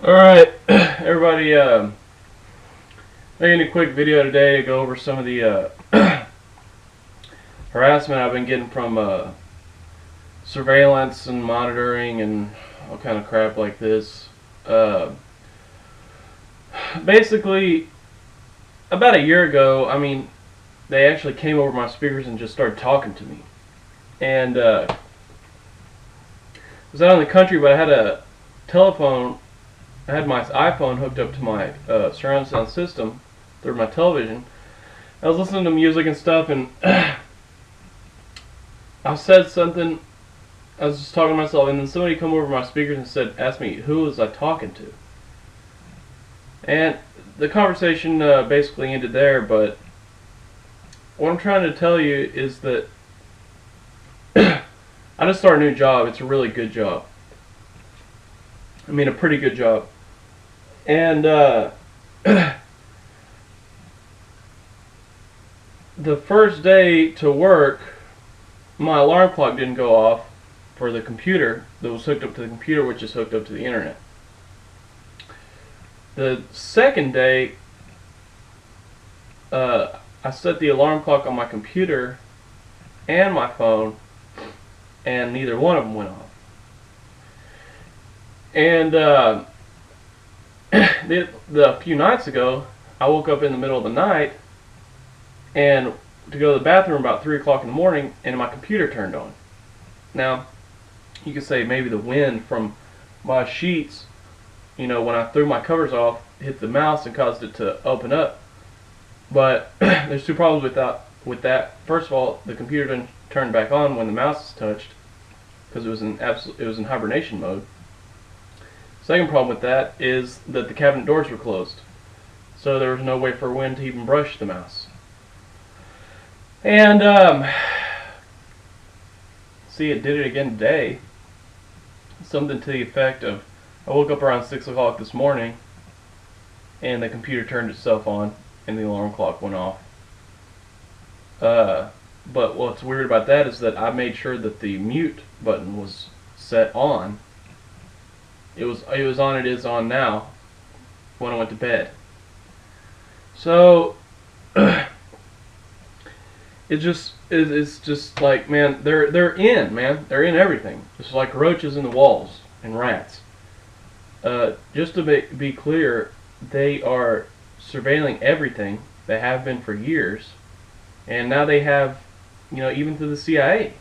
Alright, everybody, making a quick video today to go over some of the harassment I've been getting from surveillance and monitoring and all kind of crap like this. Basically, about a year ago, they actually came over my speakers and just started talking to me. And I was out in the country, but I had a telephone. I had my iPhone hooked up to my surround sound system through my television. I was listening to music and stuff, and I said something. I was just talking to myself, and then somebody come over my speakers and asked me, who was I talking to? And the conversation basically ended there, but what I'm trying to tell you is that I just started a new job. It's a really good job. A pretty good job. And the first day to work, my alarm clock didn't go off for the computer that was hooked up to the computer, which is hooked up to the internet. The second day, I set the alarm clock on my computer and my phone, and neither one of them went off. And a few nights ago, I woke up in the middle of the night and to go to the bathroom about 3 o'clock in the morning, and my computer turned on. Now, you could say maybe the wind from my sheets, when I threw my covers off, hit the mouse and caused it to open up. But there's two problems with that. First of all, the computer didn't turn back on when the mouse is touched because it was in hibernation mode. Second problem with that is that the cabinet doors were closed, so there was no way for wind to even brush the mouse. And see, it did it again today. Something to the effect of, I woke up around 6 o'clock this morning, and the computer turned itself on, and the alarm clock went off. But what's weird about that is that I made sure that the mute button was set on. It was on. It is on now. When I went to bed. So it's just like, man, they're in everything. It's like roaches in the walls and rats. Just to be clear, they are surveilling everything. They have been for years, and now they have, even through the CIA,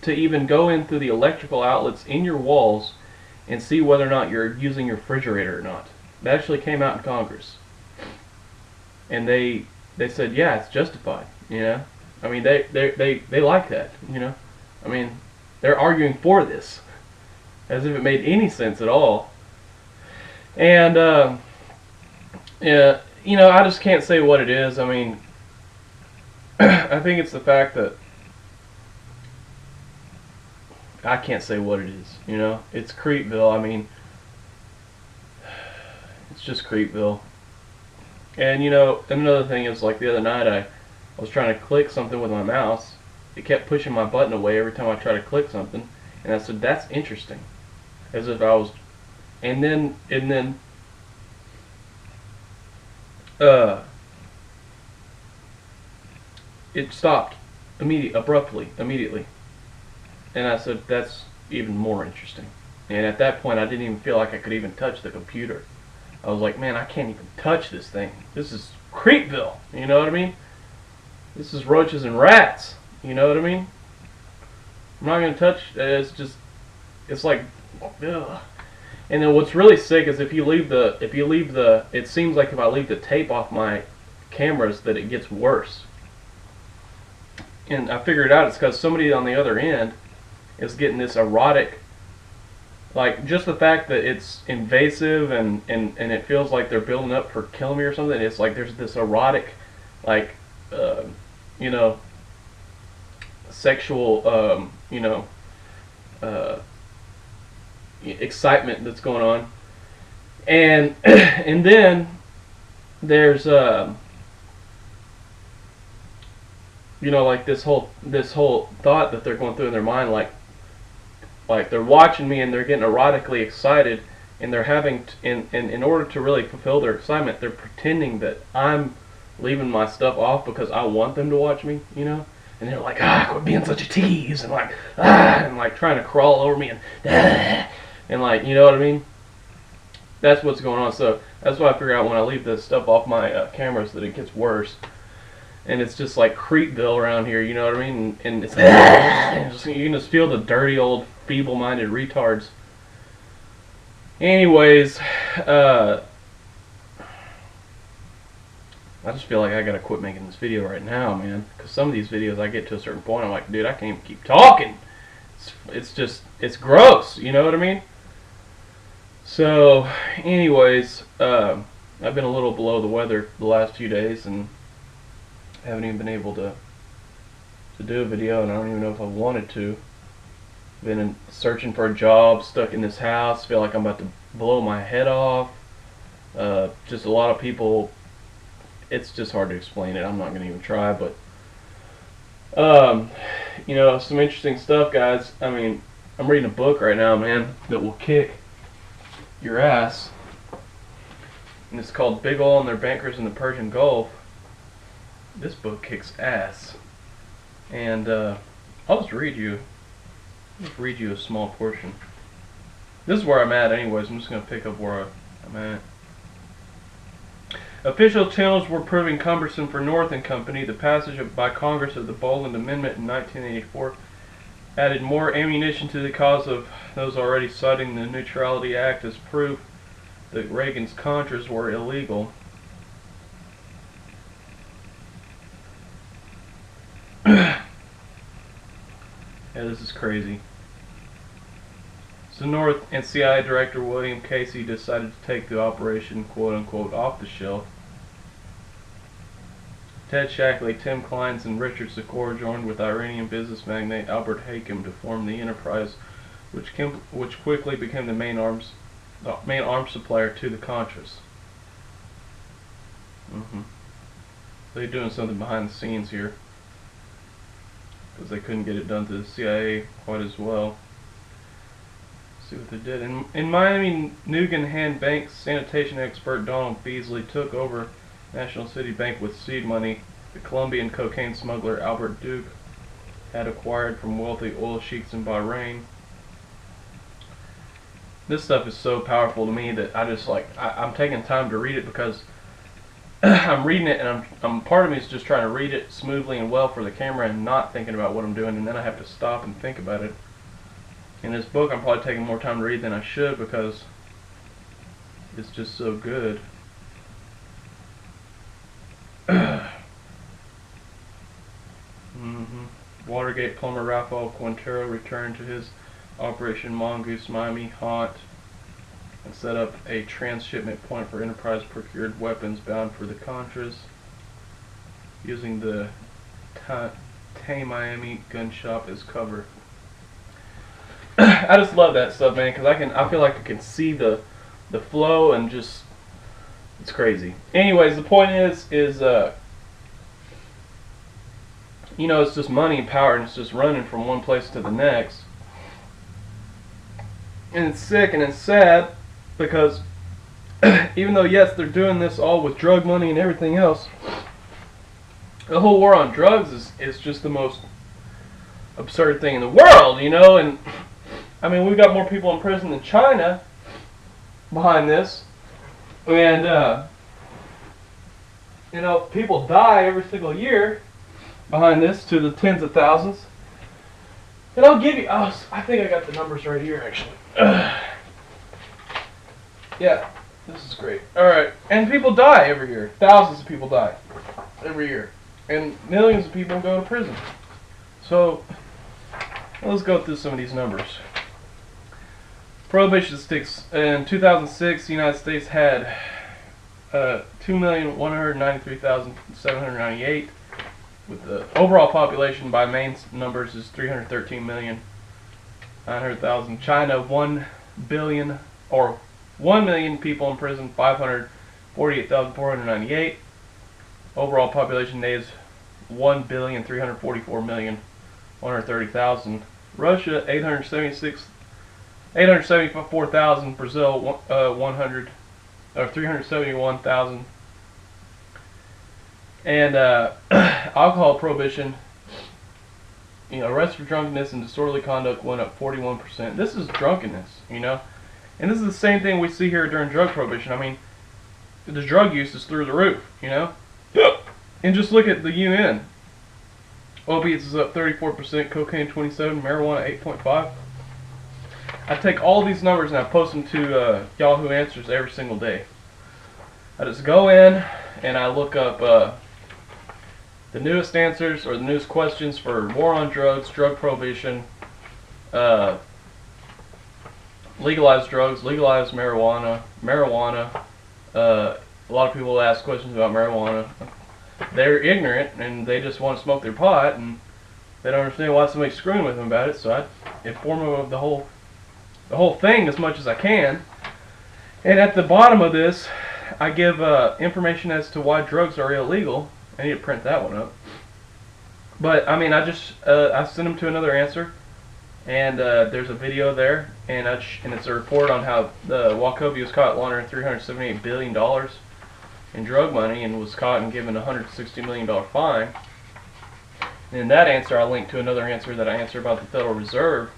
to even go in through the electrical outlets in your walls and see whether or not you're using your refrigerator or not. That actually came out in Congress, and they said, yeah, it's justified. They like that. They're arguing for this as if it made any sense at all. And yeah, I just can't say what it is. I think it's the fact that I can't say what it is. It's Creepville. It's just Creepville. And another thing is, like the other night, I was trying to click something with my mouse. It kept pushing my button away every time I tried to click something, and I said, "That's interesting," as if I was. And then it stopped abruptly, immediately. And I said, that's even more interesting. And at that point, I didn't even feel like I could even touch the computer. I was like, man, I can't even touch this thing. This is Creepville. You know what I mean? This is roaches and rats. You know what I mean? I'm not going to touch. It's like, ugh. And then what's really sick is if you leave the, it seems like if I leave the tape off my cameras that it gets worse. And I figured out it's because somebody on the other end is getting this erotic, like just the fact that it's invasive and it feels like they're building up for killing me or something. It's like there's this erotic, like, sexual, excitement that's going on. And and then there's like this whole thought that they're going through in their mind, like they're watching me and they're getting erotically excited and they're having in order to really fulfill their assignment, they're pretending that I'm leaving my stuff off because I want them to watch me, you know. And they're like, quit being such a tease, and like, and like trying to crawl over me, and like, you know what I mean? That's what's going on. So that's why I figure out when I leave this stuff off my cameras that it gets worse. And it's just like Creepville around here, you know what I mean? And it's you can just feel the dirty old feeble-minded retards. Anyways, I just feel like I gotta quit making this video right now, man. Because some of these videos I get to a certain point, I'm like, dude, I can't even keep talking. It's gross, you know what I mean? So, anyways, I've been a little below the weather the last few days, and haven't even been able to do a video, and I don't even know if I wanted to. Been searching for a job, stuck in this house, feel like I'm about to blow my head off. Just a lot of people, it's just hard to explain it. I'm not going to even try, but you know, some interesting stuff, guys. I mean, I'm reading a book right now, man, that will kick your ass, and it's called Big Oil and Their Bankers in the Persian Gulf. This book kicks ass, and I'll just read you a small portion. This is where I'm at anyways. I'm just going to pick up where I'm at. Official channels were proving cumbersome for North and Company. The passage by Congress of the Boland Amendment in 1984 added more ammunition to the cause of those already citing the Neutrality Act as proof that Reagan's Contras were illegal. Yeah, this is crazy. So North and CIA Director William Casey decided to take the operation quote-unquote off the shelf. Ted Shackley, Tim Kleins, and Richard Sikor joined with Iranian business magnate Albert Hakim to form the enterprise, which quickly became the main arms supplier to the Contras. They're doing something behind the scenes here, because they couldn't get it done to the CIA quite as well. Let's see what they did. In Miami, Nugan Hand Bank sanitation expert Donald Beasley took over National City Bank with seed money the Colombian cocaine smuggler Albert Duke had acquired from wealthy oil sheiks in Bahrain. This stuff is so powerful to me that I just I'm taking time to read it, because I'm reading it, and I'm part of me is just trying to read it smoothly and well for the camera and not thinking about what I'm doing, and then I have to stop and think about it. In this book, I'm probably taking more time to read than I should, because it's just so good. Watergate plumber Rafael Quintero returned to his Operation Mongoose Miami haunt and set up a transshipment point for Enterprise procured weapons bound for the Contras, using the Tay Miami gun shop as cover. I just love that stuff, man, because I feel like I can see the flow, and just, it's crazy. Anyways, the point is you know, it's just money and power, and it's just running from one place to the next. And it's sick and it's sad, because even though, yes, they're doing this all with drug money and everything else, the whole war on drugs is just the most absurd thing in the world, you know. And I mean, we've got more people in prison than China behind this, and you know, people die every single year behind this, to the tens of thousands. And I'll give you, I think I got the numbers right here, actually. Yeah, this is great. Alright, and people die every year. Thousands of people die every year. And millions of people go to prison. So, let's go through some of these numbers. Prohibition Statistics. In 2006, the United States had 2,193,798. With the overall population by main numbers is 313,900,000. China, 1 billion, or 1 million people in prison, 548,498. Overall population today is 1,344,130,000. Russia, 874,000. Brazil, 100 or 371,000. And alcohol prohibition, arrests for drunkenness and disorderly conduct went up 41%. This is drunkenness, and this is the same thing we see here during drug prohibition. I mean, the drug use is through the roof, And just look at the UN. Opiates is up 34%, cocaine 27%, marijuana 8.5%. I take all these numbers and I post them to Yahoo Answers every single day. I just go in and I look up the newest answers or the newest questions for war on drugs, drug prohibition, legalized drugs, legalized marijuana. A lot of people ask questions about marijuana. They're ignorant and they just want to smoke their pot and they don't understand why somebody's screwing with them about it. So I inform them of the whole thing as much as I can. And at the bottom of this, I give information as to why drugs are illegal. I need to print that one up. But I mean, I send them to another answer, and there's a video there, and it's a report on how the Wachovia was caught laundering $378 billion in drug money and was caught and given a $160 million fine. And in that answer, I link to another answer that I answer about the Federal Reserve,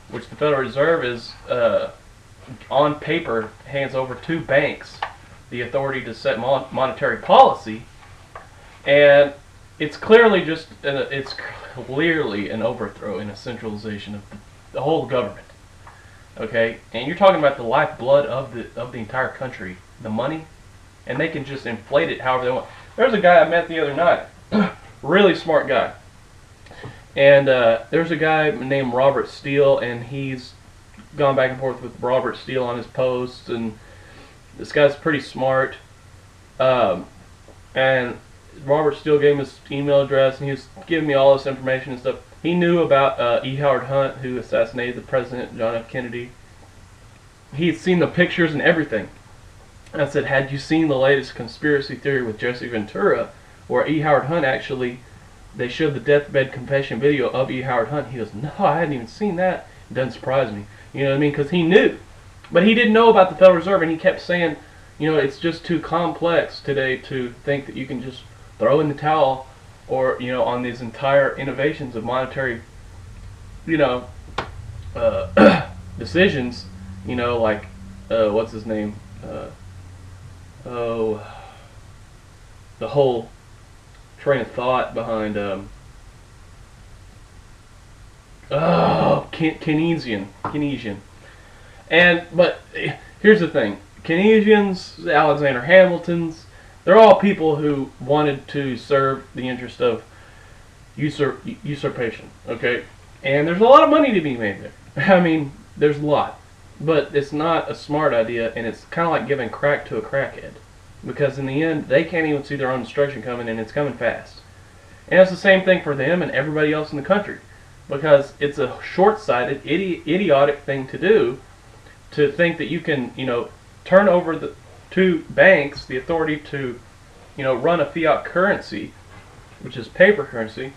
which the Federal Reserve is, on paper, hands over to banks the authority to set monetary policy, and it's clearly an overthrow and a centralization of the whole government. Okay, and you're talking about the lifeblood of the entire country, the money, and they can just inflate it however they want. There's a guy I met the other night, really smart guy, and there's a guy named Robert Steele, and he's gone back and forth with Robert Steele on his posts, and this guy's pretty smart, and Robert Steele gave him his email address, and he was giving me all this information and stuff. He knew about E. Howard Hunt, who assassinated the President John F. Kennedy. He had seen the pictures and everything. And I said, had you seen the latest conspiracy theory with Jesse Ventura, where E. Howard Hunt they showed the deathbed confession video of E. Howard Hunt? He goes, no, I hadn't even seen that. It doesn't surprise me. You know what I mean? Because he knew. But he didn't know about the Federal Reserve, and he kept saying, it's just too complex today to think that you can just throw in the towel or, on these entire innovations of monetary, decisions, like, what's his name? The whole train of thought behind, Keynesian. But here's the thing. Keynesians, Alexander Hamiltons, they're all people who wanted to serve the interest of usurpation, okay? And there's a lot of money to be made there. I mean, there's a lot. But it's not a smart idea, and it's kind of like giving crack to a crackhead. Because in the end, they can't even see their own destruction coming, and it's coming fast. And it's the same thing for them and everybody else in the country. Because it's a short-sighted, idiotic thing to do, to think that you can, turn over to banks the authority to, run a fiat currency, which is paper currency,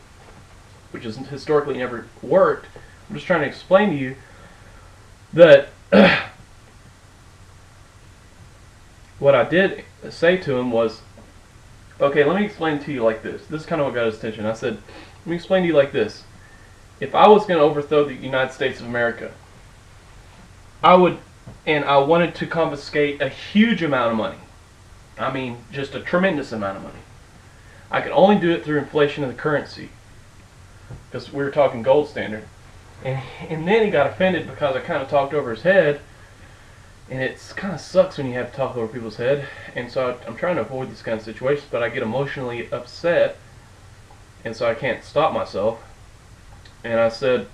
which has historically never worked. I'm just trying to explain to you that what I did say to him was, okay, let me explain to you like this. This is kind of what got his attention. I said, let me explain to you like this. If I was going to overthrow the United States of America, I wanted to confiscate a huge amount of money. I mean, just a tremendous amount of money. I could only do it through inflation of the currency, because we were talking gold standard. And then he got offended because I kind of talked over his head, and it kind of sucks when you have to talk over people's head. And so I'm trying to avoid this kind of situations, but I get emotionally upset, and so I can't stop myself. And I said,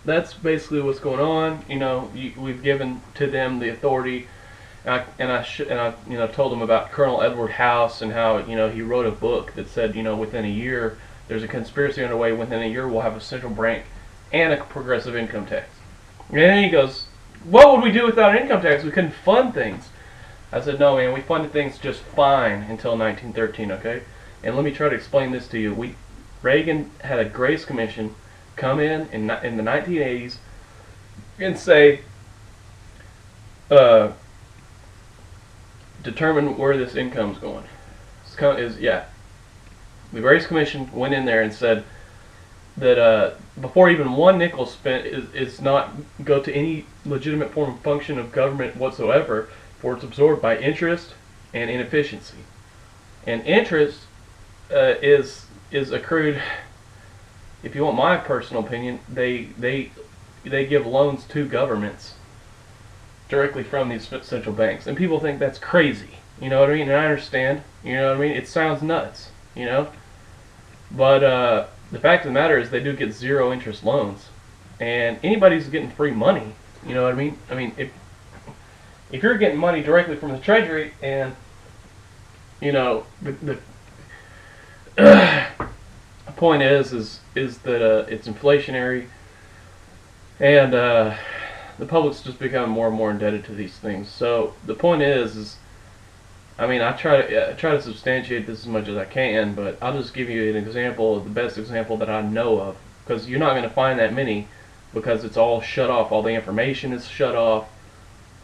that's basically what's going on. We've given to them the authority, and I told them about Colonel Edward House and how he wrote a book that said within a year there's a conspiracy underway. Within a year we'll have a central bank and a progressive income tax. And then he goes, what would we do without an income tax? We couldn't fund things. I said, no, man, we funded things just fine until 1913, okay? And let me try to explain this to you. Reagan had a Grace Commission come in the 1980s and say, determine where this income's going. The Grace Commission went in there and said that before even one nickel spent is not go to any legitimate form of function of government whatsoever, for it's absorbed by interest and inefficiency. And interest is accrued. If you want my personal opinion, they give loans to governments directly from these central banks, and people think that's crazy. You know what I mean? And I understand. You know what I mean? It sounds nuts. You know, but the fact of the matter is they do get zero interest loans, and anybody's getting free money. You know what I mean? I mean, if you're getting money directly from the Treasury, and you know the point is that it's inflationary, and the public's just becoming more and more indebted to these things. So the point is I mean, I try to substantiate this as much as I can, but I'll just give you an example, the best example that I know of, because you're not going to find that many, because it's all shut off. All the information is shut off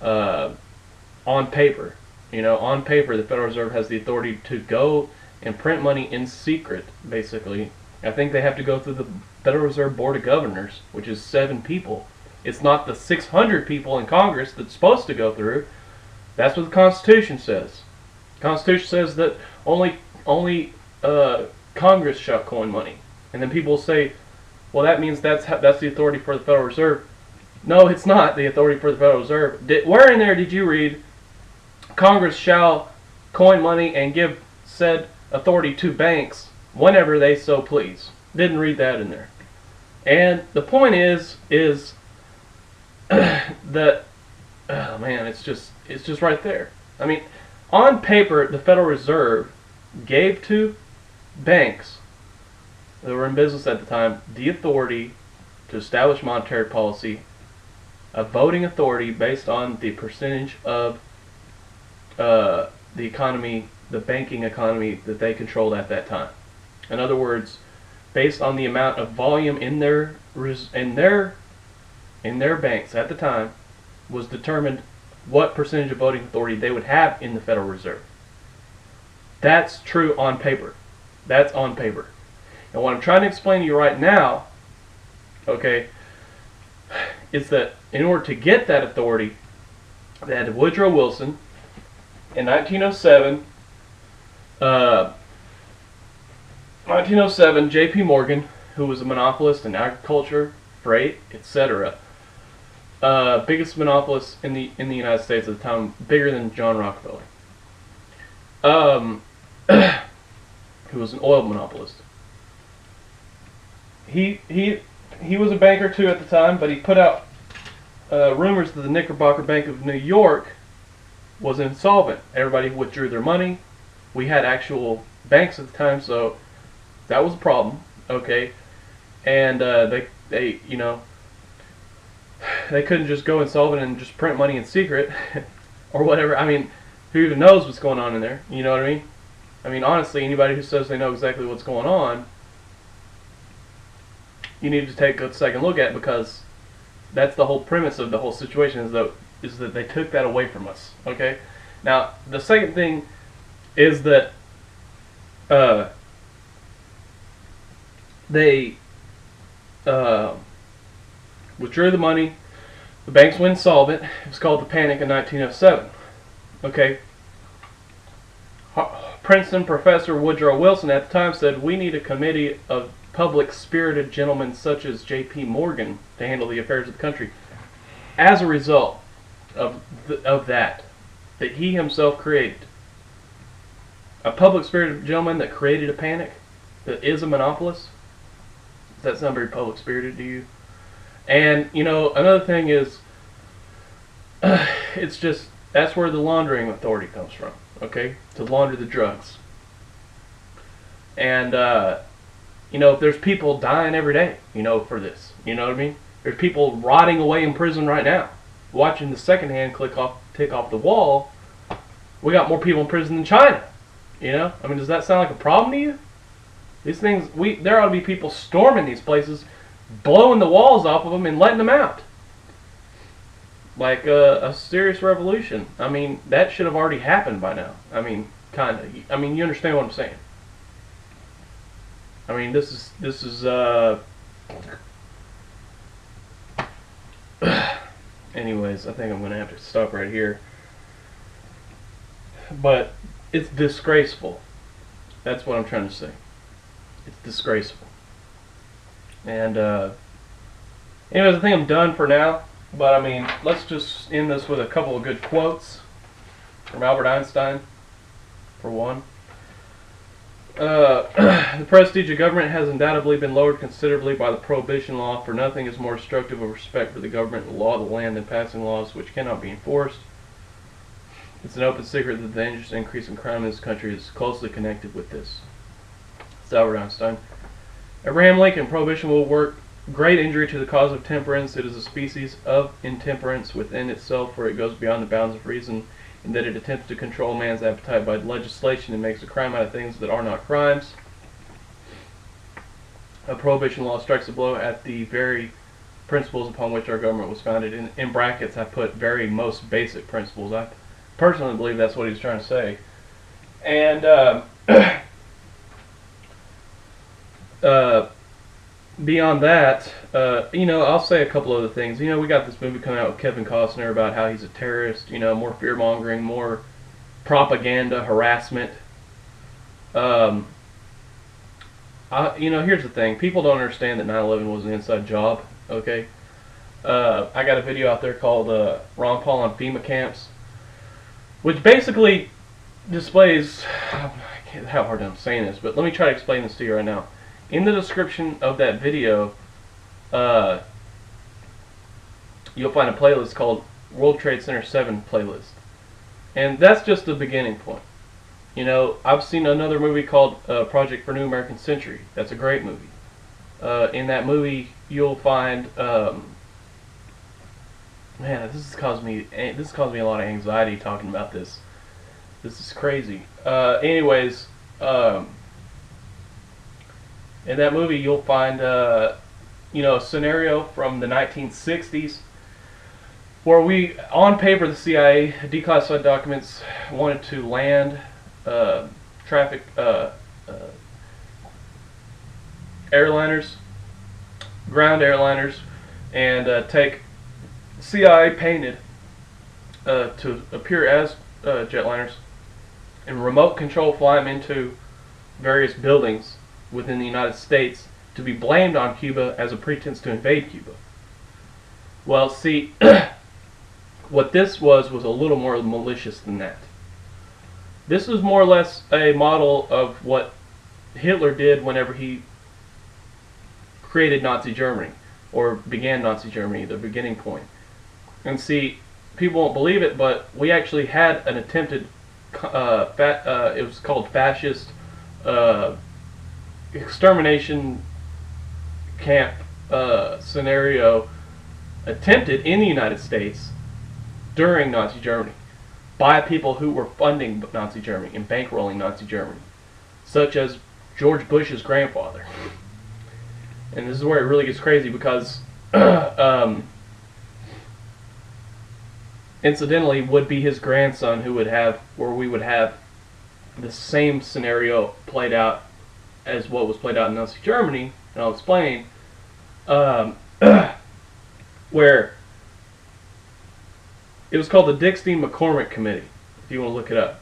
on paper. You know, on paper, the Federal Reserve has the authority to go and print money in secret, basically. I think they have to go through the Federal Reserve Board of Governors, which is 7 people. It's not the 600 people in Congress that's supposed to go through. That's what the Constitution says. The Constitution says that only Congress shall coin money. And then people say, well, that means that's the authority for the Federal Reserve. No, it's not the authority for the Federal Reserve. Where in there did you read Congress shall coin money and give said authority to banks whenever they so please? Didn't read that in there. And the point is that, oh man, it's just right there. I mean, on paper, the Federal Reserve gave to banks that were in business at the time the authority to establish monetary policy, a voting authority based on the percentage of the economy, the banking economy that they controlled at that time. In other words, based on the amount of volume in their banks at the time, was determined what percentage of voting authority they would have in the Federal Reserve. That's true on paper. That's on paper. And what I'm trying to explain to you right now, okay, is that in order to get that authority, they had Woodrow Wilson in 1907, J.P. Morgan, who was a monopolist in agriculture, freight, etc. Biggest monopolist in the United States at the time, bigger than John Rockefeller, who was an oil monopolist. He was a banker too at the time, but he put out rumors that the Knickerbocker Bank of New York was insolvent. Everybody withdrew their money. We had actual banks at the time, so that was a problem. Okay, and they you know, they couldn't just go insolvent and just print money in secret or whatever. I mean, who even knows what's going on in there? You know what I mean? I mean, honestly, anybody who says they know exactly what's going on, you need to take a second look at, because that's the whole premise of the whole situation, is that they took that away from us. Okay? Now, the second thing is that they withdrew the money. The banks went insolvent. It was called the Panic in 1907. Okay? Princeton professor Woodrow Wilson at the time said, we need a committee of public-spirited gentlemen such as J.P. Morgan to handle the affairs of the country. As a result of that he himself created, a public-spirited gentleman that created a panic, that is a monopolist. Does that sound very public-spirited to you? And, you know, another thing is, it's just, that's where the laundering authority comes from, okay? To launder the drugs. And, you know, there's people dying every day, you know, for this. You know what I mean? There's people rotting away in prison right now. Watching the second hand tick off the wall, we got more people in prison than China. You know, I mean, does that sound like a problem to you? These things, there ought to be people storming these places, blowing the walls off of them and letting them out. Like a serious revolution. I mean, that should have already happened by now. I mean, kind of. I mean, you understand what I'm saying. I mean, this is anyways, I think I'm going to have to stop right here. But it's disgraceful. That's what I'm trying to say. It's disgraceful. And anyways, I think I'm done for now. But I mean, let's just end this with a couple of good quotes from Albert Einstein, for one. The prestige of government has undoubtedly been lowered considerably by the Prohibition law, for nothing is more destructive of respect for the government and the law of the land than passing laws which cannot be enforced. It's an open secret that the dangerous increase in crime in this country is closely connected with this. It's Albert Einstein. Abraham Lincoln, Prohibition will work great injury to the cause of temperance. It is a species of intemperance within itself, for it goes beyond the bounds of reason, in that it attempts to control man's appetite by legislation and makes a crime out of things that are not crimes. A prohibition law strikes a blow at the very principles upon which our government was founded. In brackets, I put very most basic principles. I personally believe that's what he's trying to say. And beyond that, you know, I'll say a couple other things. You know, we got this movie coming out with Kevin Costner about how he's a terrorist. You know, more fear-mongering, more propaganda, harassment. You know, here's the thing. People don't understand that 9/11 was an inside job, okay? I got a video out there called Ron Paul on FEMA camps, which basically displays, how hard I'm saying this, but let me try to explain this to you right now. In the description of that video, you'll find a playlist called World Trade Center 7 playlist. And that's just the beginning point. You know, I've seen another movie called Project for New American Century. That's a great movie. In that movie, you'll find, man, this has caused me a lot of anxiety talking about this. This is crazy. Anyways, in that movie, you'll find, you know, a scenario from the 1960s where on paper, the CIA, declassified documents, wanted to land traffic airliners, ground airliners, and take CIA painted to appear as jetliners and remote control fly them into various buildings within the United States to be blamed on Cuba as a pretense to invade Cuba. Well, see, what this was a little more malicious than that. This was more or less a model of what Hitler did whenever he created Nazi Germany, or began Nazi Germany, the beginning point. And see, people won't believe it, but we actually had an attempted, it was called fascist, extermination camp scenario attempted in the United States during Nazi Germany by people who were funding Nazi Germany and bankrolling Nazi Germany, such as George Bush's grandfather. And this is where it really gets crazy because incidentally would be his grandson who would have, where we would have the same scenario played out as what was played out in Nazi Germany, and I'll explain, where it was called the Dickstein-McCormick Committee, if you want to look it up.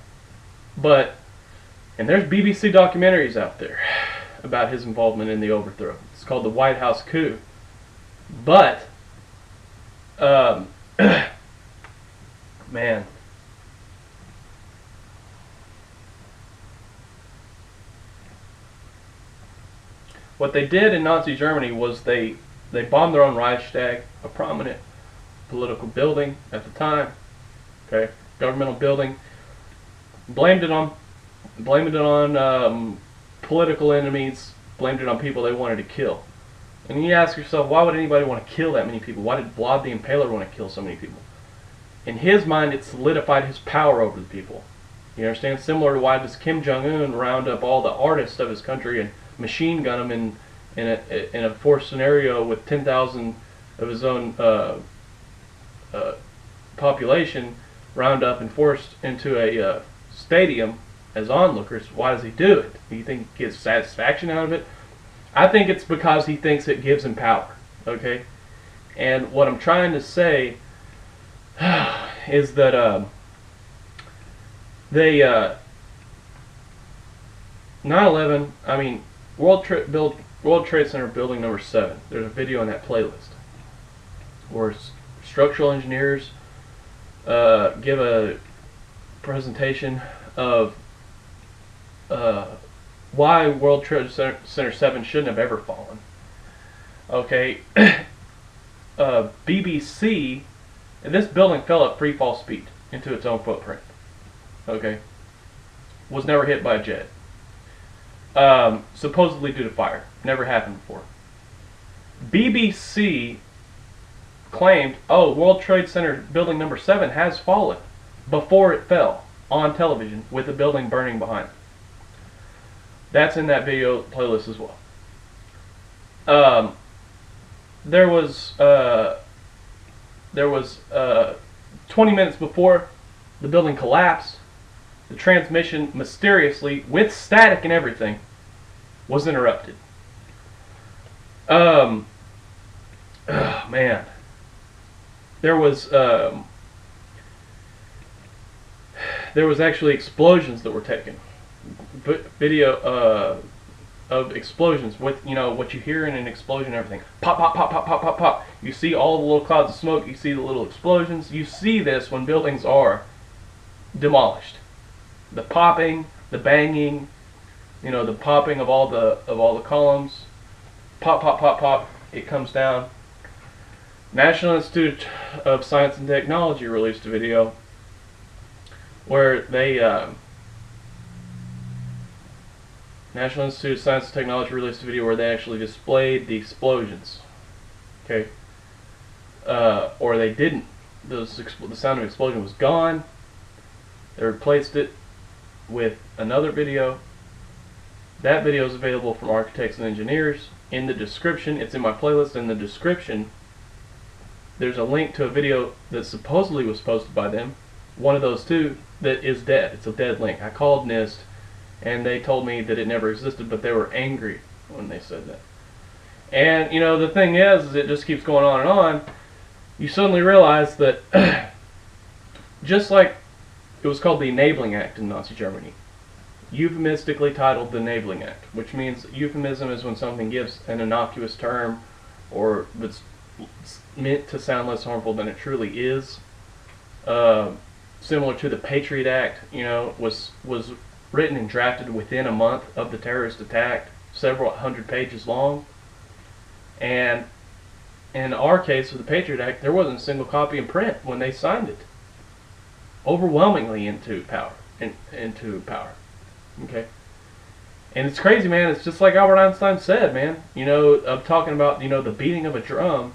And there's BBC documentaries out there about his involvement in the overthrow. It's called the White House Coup. But, man, what they did in Nazi Germany was they bombed their own Reichstag, a prominent political building at the time, okay, governmental building. Blamed it on political enemies, blamed it on people they wanted to kill. And you ask yourself, why would anybody want to kill that many people? Why did Vlad the Impaler want to kill so many people? In his mind, it solidified his power over the people. You understand? Similar to why does Kim Jong-un round up all the artists of his country and machine gun them in a forced scenario with 10,000 of his own population, round up and forced into a stadium as onlookers? Why does he do it? Do you think he gets satisfaction out of it? I think it's because he thinks it gives him power. Okay? And what I'm trying to say is that 9/11, I mean, World Trade Center building number 7. There's a video in that playlist where structural engineers give a presentation of why World Trade Center 7 shouldn't have ever fallen. Okay, BBC, and this building fell at free fall speed into its own footprint. Okay, was never hit by a jet. Supposedly due to fire. Never happened before. BBC claimed, oh, World Trade Center building number 7 has fallen before it fell on television with the building burning behind it. That's in that video playlist as well. There was 20 minutes before the building collapsed, the transmission mysteriously, with static and everything, was interrupted. Oh man. There was actually explosions that were taken. Video of explosions with, you know, what you hear in an explosion and everything. Pop, pop, pop, pop, pop, pop, pop. You see all the little clouds of smoke. You see the little explosions. You see this when buildings are demolished. The popping, the banging, you know, the popping of all the columns. Pop, pop, pop, pop. It comes down. National Institute of Science and Technology released a video where they National Institute of Science and Technology released a video where they actually displayed the explosions. Okay, or they didn't. The sound of explosion was gone. They replaced it with another video. That video is available from architects and engineers. In the description, it's in my playlist. In the description, there's a link to a video that supposedly was posted by them. One of those two that is dead. It's a dead link. I called NIST, and they told me that it never existed, but they were angry when they said that. And, you know, the thing is it just keeps going on and on. You suddenly realize that just like it was called the Enabling Act in Nazi Germany, euphemistically titled the Enabling Act, which means euphemism is when something gives an innocuous term or that's meant to sound less harmful than it truly is. Similar to the Patriot Act, you know, was written and drafted within a month of the terrorist attack, several hundred pages long. And in our case with the Patriot Act, there wasn't a single copy in print when they signed it. Overwhelmingly into power. Okay? And it's crazy, man. It's just like Albert Einstein said, man. You know, of talking about, you know, the beating of a drum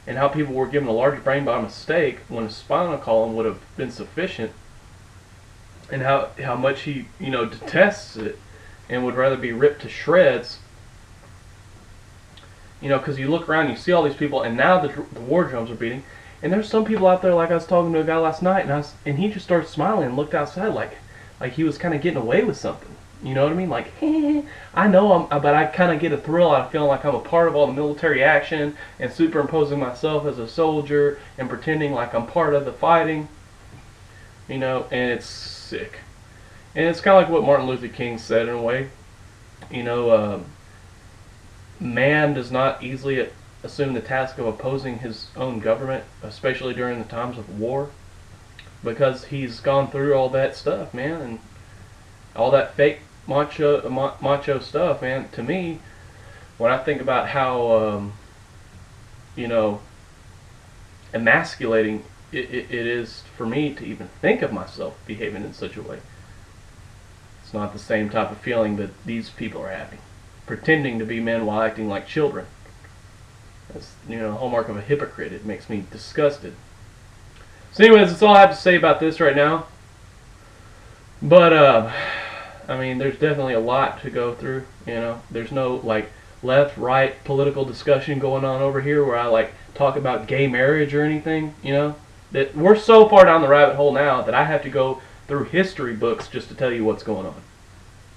and how people were given a large brain by mistake when a spinal column would have been sufficient, and how much he, you know, detests it and would rather be ripped to shreds. You know, because you look around, you see all these people, and now the war drums are beating, and there's some people out there, like I was talking to a guy last night, and he just started smiling and looked outside like he was kind of getting away with something. You know what I mean? Like, I know but I kind of get a thrill out of feeling like I'm a part of all the military action and superimposing myself as a soldier and pretending like I'm part of the fighting. You know, and it's sick. And it's kind of like what Martin Luther King said in a way. You know, man does not easily assume the task of opposing his own government, especially during the times of war, because he's gone through all that stuff, man, and all that fake macho stuff, man. To me, when I think about how, you know, emasculating it is for me to even think of myself behaving in such a way, it's not the same type of feeling that these people are having, pretending to be men while acting like children. That's, you know, the hallmark of a hypocrite. It makes me disgusted. So anyways, that's all I have to say about this right now. But I mean, there's definitely a lot to go through. You know, there's no like left right political discussion going on over here where I like talk about gay marriage or anything. You know, that we're so far down the rabbit hole now that I have to go through history books just to tell you what's going on.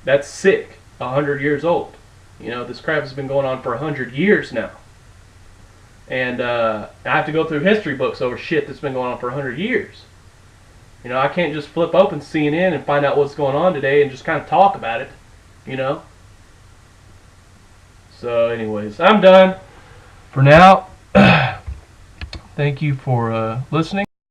That's sick. 100 years old. You know, this crap has been going on for 100 years now. And I have to go through history books over shit that's been going on for 100 years. You know, I can't just flip open CNN and find out what's going on today and just kind of talk about it. You know? So anyways, I'm done for now. Thank you for listening.